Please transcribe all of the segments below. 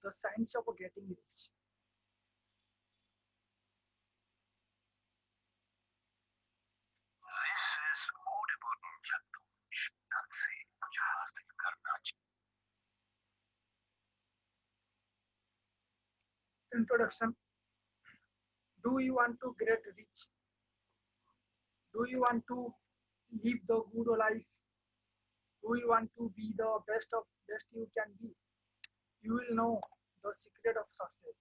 The science of getting rich. This is audible शिद्दत से कुछ हासिल करना Introduction. Do you want to get rich? Do you want to live the good life? Do you want to be the best you can be? You will know the secret of success,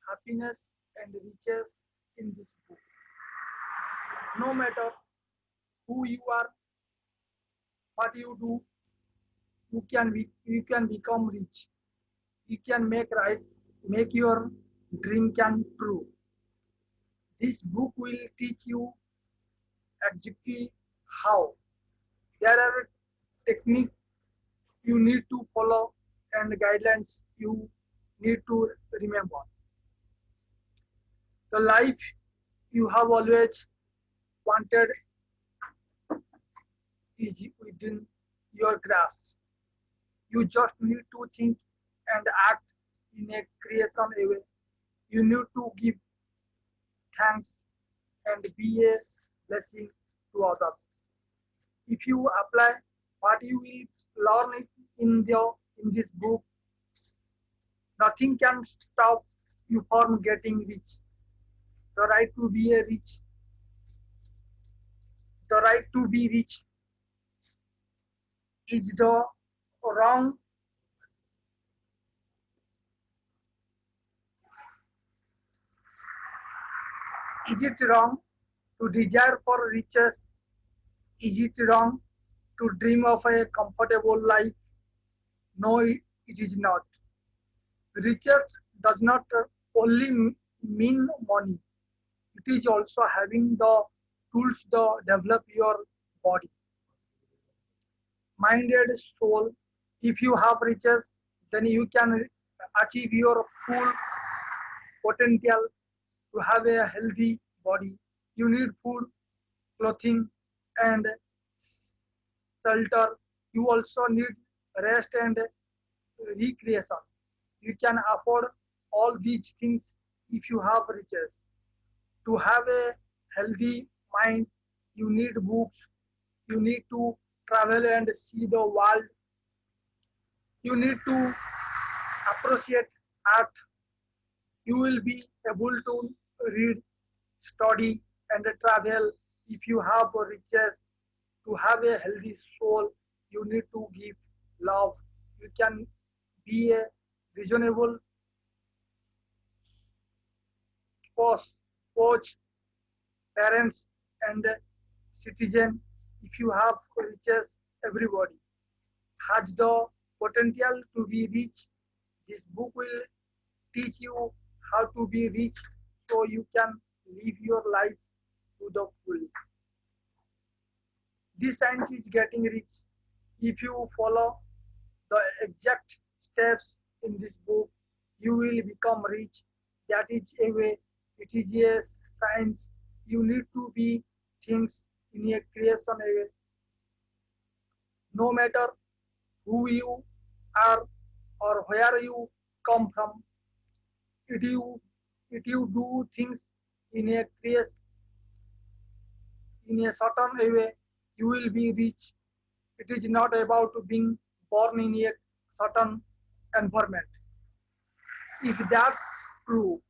happiness, and riches in this book. No matter who you are, what you do, you can become rich. You can make your dream can true. This book will teach you exactly how. There are techniques you need to follow and guidelines you need to remember. The life you have always wanted is within your grasp. You just need to think and act in a creation way. You need to give thanks and be a blessing to others. If you apply what you will learn it in this book, nothing can stop you from getting rich. The right to be a rich, the right to be rich is the wrong. Is it wrong to desire for riches? Is it wrong to dream of a comfortable life? No, it is not. Riches does not only mean money. It is also having the tools to develop your body, mind, and soul. If you have riches, then you can achieve your full potential to have a healthy body. You need food, clothing, and shelter. You also need rest and recreation. You can afford all these things if you have riches. To have a healthy mind, you need books, you need to travel and see the world, you need to appreciate art, you will be able to read, study, and travel if you have riches. To have a healthy soul, you need to give love. You can be a reasonable spouse, coach, parents, and citizen. If you have riches, everybody has the potential to be rich. This book will teach you how to be rich so you can live your life to the full. This science is getting rich. If you follow the exact steps in this book, you will become rich. That is a way. It is a science. You need to be things in a creation way. No matter who you are or where you come from, if you do things in a in a certain way, you will be rich. It is not about being born in a certain environment. If that's true,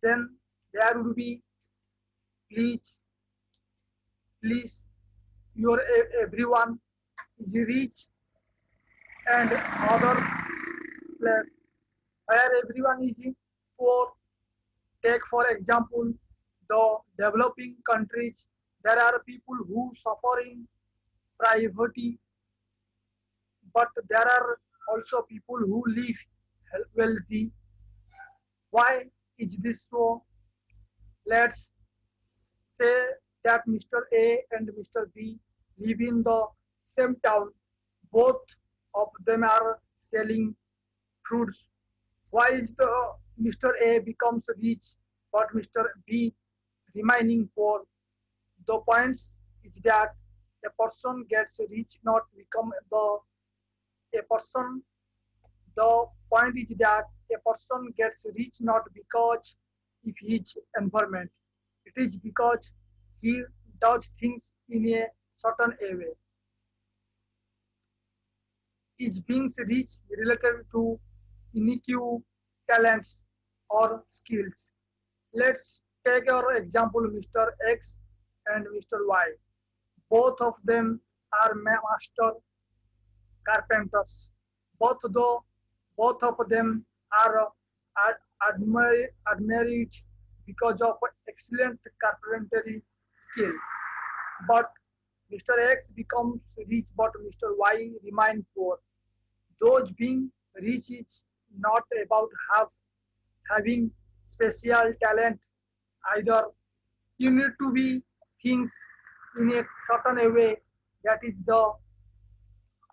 then there would be please, please, everyone is rich and other place where everyone is poor. Take for example the developing countries. There are people who suffer in poverty, but there are also people who live wealthy. Why is this so? Let's say that Mr. A and Mr. B live in the same town. Both of them are selling fruits. Why is the Mr. A becomes rich but Mr. B remaining poor? The point is that a person gets rich not become the a person The point is that a person gets rich not because of his environment. It is because he does things in a certain way. Is being rich related to unique talents or skills? Let's take our example Mr. X and Mr. Y. Both of them are master carpenters. Though both of them are admired because of excellent carpentry skill. But Mr. X becomes rich, but Mr. Y remains poor. Those being rich is not about having special talent either. You need to be things in a certain way. That is the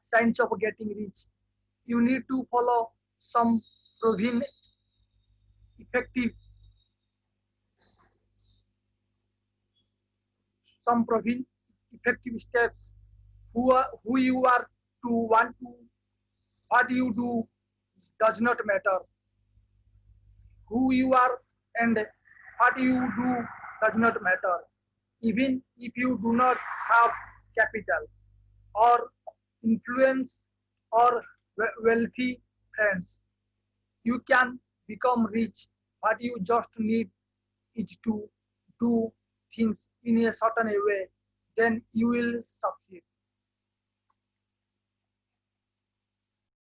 science of getting rich. You need to follow some proven effective proven effective steps. Who you are to want to what you do does not matter. Who you are and what you do does not matter. Even if you do not have capital or influence or wealthy friends, you can become rich. What you just need is to do things in a certain way, then you will succeed.